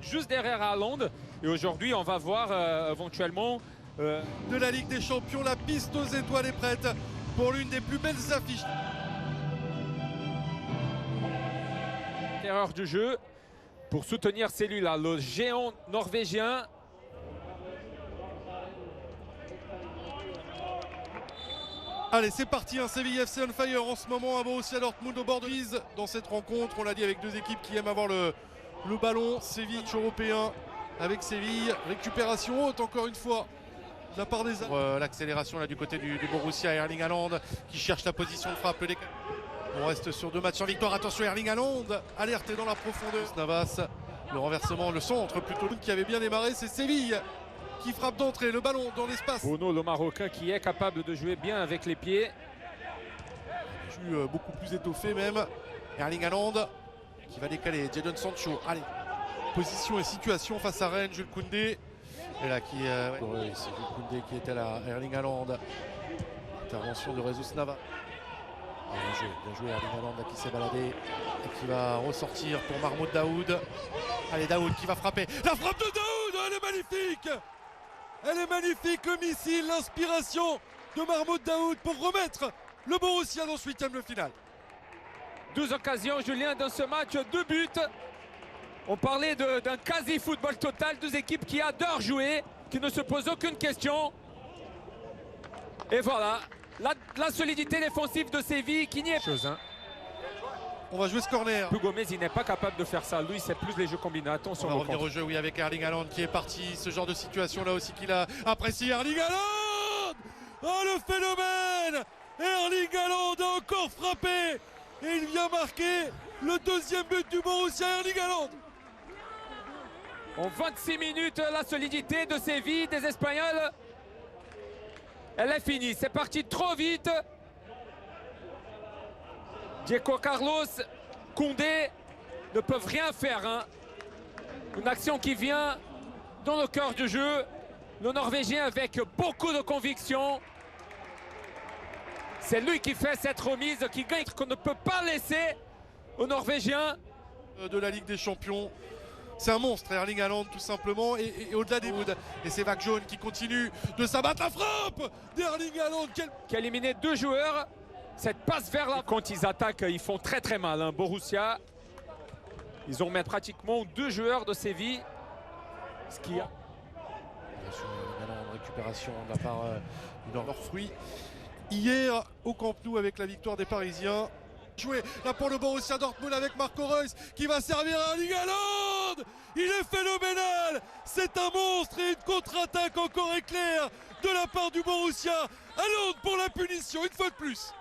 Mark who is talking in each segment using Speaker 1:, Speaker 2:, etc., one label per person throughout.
Speaker 1: juste derrière Haaland. Et aujourd'hui, on va voir éventuellement
Speaker 2: de la Ligue des Champions. La piste aux étoiles est prête pour l'une des plus belles affiches.
Speaker 1: Erreur du jeu pour soutenir celui-là, le géant norvégien.
Speaker 2: Allez, c'est parti, un Séville FC on fire en ce moment, un Borussia Dortmund au bord de mise dans cette rencontre. On l'a dit, avec deux équipes qui aiment avoir le ballon. Séville européen avec Séville, récupération haute encore une fois de la part des l'accélération là du côté du Borussia, Erling Haaland qui cherche la position de frappe. On reste sur 2 matchs en victoire. Attention, Erling Haaland alerté dans la profondeur. Navas, le renversement, le centre plutôt qui avait bien démarré. C'est Séville qui frappe d'entrée, le ballon dans l'espace.
Speaker 1: Bono, le Marocain, qui est capable de jouer bien avec les pieds.
Speaker 2: Beaucoup plus étoffé même. Erling Haaland qui va décaler. Jadon Sancho. Allez, position et situation face à Rennes. Jules Koundé. Et là qui c'est Jules Koundé qui était là. Erling Haaland. Intervention de Jesus Navas. Bien joué Erling Haaland là, qui s'est baladé et qui va ressortir pour Mahmoud Daoud. Allez, Daoud qui va frapper. La frappe de Daoud, elle est magnifique. Elle est magnifique, le missile, l'inspiration de Mahmoud Daoud pour remettre le Borussia dans ce 8e de finale.
Speaker 1: 12 occasions, Julien, dans ce match, 2 buts. On parlait d'un quasi-football total, 2 équipes qui adorent jouer, qui ne se posent aucune question. Et voilà, la solidité défensive de Séville qui n'y est pas.
Speaker 2: On va jouer ce corner.
Speaker 1: Gomez, il n'est pas capable de faire ça. Lui, c'est plus les jeux combinés. Attention.
Speaker 2: On va revenir au jeu, oui, avec Erling Haaland qui est parti. Ce genre de situation là aussi qu'il a apprécié. Erling Haaland, oh le phénomène. Erling Haaland a encore frappé. Et il vient marquer le 2e but du Borussia, Erling Haaland.
Speaker 1: En 26 minutes, la solidité de Séville, des Espagnols, elle est finie. C'est parti trop vite. Diego Carlos, Koundé ne peuvent rien faire. Hein. Une action qui vient dans le cœur du jeu. Le Norvégien avec beaucoup de conviction. C'est lui qui fait cette remise, qui gagne, qu'on ne peut pas laisser aux Norvégiens.
Speaker 2: De la Ligue des Champions. C'est un monstre, Erling Haaland, tout simplement. Et au-delà des Woods, et c'est Vague Jaune qui continue de s'abattre. La frappe d'Erling Haaland
Speaker 1: qui a éliminé 2 joueurs. Cette passe vers là, quand ils attaquent, ils font très très mal. Hein. Borussia, ils ont mis pratiquement 2 joueurs de Séville. Ce qui a
Speaker 2: une récupération de la part de leur fruit. Hier au Camp Nou avec la victoire des Parisiens. Joué là pour le Borussia Dortmund avec Marco Reus qui va servir à Erling Haaland. Il est phénoménal. C'est un monstre et une contre-attaque encore éclair de la part du Borussia. Haaland pour la punition une fois de plus.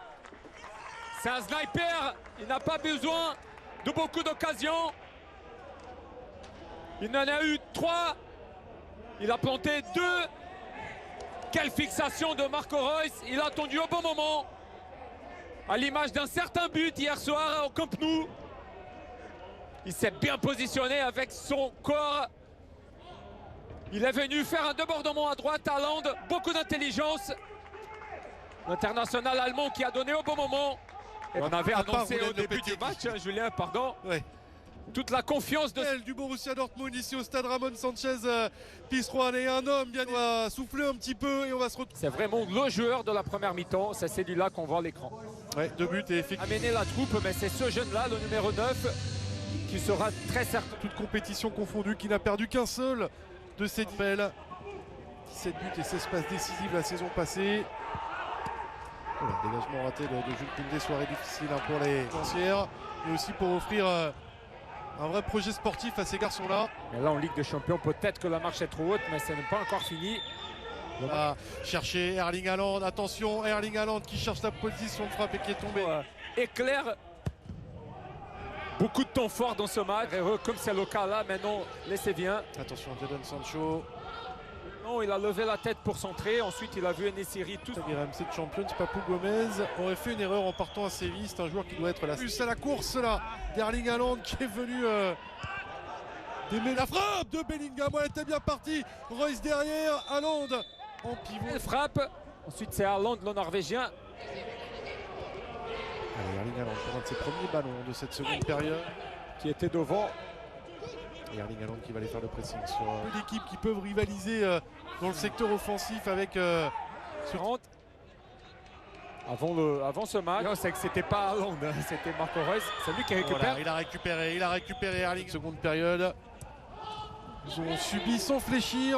Speaker 1: C'est un sniper, il n'a pas besoin de beaucoup d'occasions. Il en a eu 3, il a planté 2. Quelle fixation de Marco Reus, il a attendu au bon moment. À l'image d'un certain but hier soir au Camp Nou. Il s'est bien positionné avec son corps. Il est venu faire un débordement à droite, Haaland, beaucoup d'intelligence. L'international allemand qui a donné au bon moment. Et on avait annoncé au début du match, hein, Julien, pardon, ouais. Toute la confiance
Speaker 2: du Borussia Dortmund ici au stade Ramon Sanchez Pizjuán. Et un homme bien va souffler un petit peu et on va se retrouver.
Speaker 1: C'est vraiment le joueur de la première mi-temps, c'est celui-là qu'on voit à l'écran.
Speaker 2: Ouais, 2 buts et effectivement.
Speaker 1: Amener la troupe, mais c'est ce jeune-là, le numéro 9, qui sera très certain.
Speaker 2: Toute compétition confondue, qui n'a perdu qu'un seul de ses 17 buts et 16 passes décisives la saison passée. Voilà, dégagement raté de Jules Koundé, soirée difficile hein, pour les anciens, mais aussi pour offrir un vrai projet sportif à ces garçons-là.
Speaker 1: Et là en Ligue des Champions, peut-être que la marche est trop haute, mais ce n'est pas encore fini.
Speaker 2: On va chercher Erling Haaland, attention, Erling Haaland qui cherche la position de frappe et qui est tombé.
Speaker 1: Éclair. Beaucoup de temps fort dans ce match, comme c'est le cas là, maintenant laissez bien.
Speaker 2: Attention, Jadon Sancho.
Speaker 1: Non, il a levé la tête pour centrer, ensuite il a vu Enesiri tout.
Speaker 2: RMC de Champions, Papou Gomez aurait fait une erreur en partant à Séville, c'est un joueur qui doit être là. Plus à la course là, d'Erling Haaland qui est venu d'aimer la frappe de Bellingham, elle était bien partie. Reus derrière, Haaland en pivot.
Speaker 1: Elle frappe, ensuite c'est Haaland le Norvégien.
Speaker 2: Allez, Erling Haaland pour un de ses premiers ballons de cette seconde période.
Speaker 1: Qui était devant.
Speaker 2: Et Erling Haaland qui va aller faire le pressing sur deux équipes qui peuvent rivaliser dans le secteur offensif avec
Speaker 1: sur 30. Avant ce match, c'est que c'était pas Haaland, hein, c'était Marco Reus. C'est lui qui récupère.
Speaker 2: Voilà, il a récupéré Erling. Seconde période. Ils ont subi sans fléchir.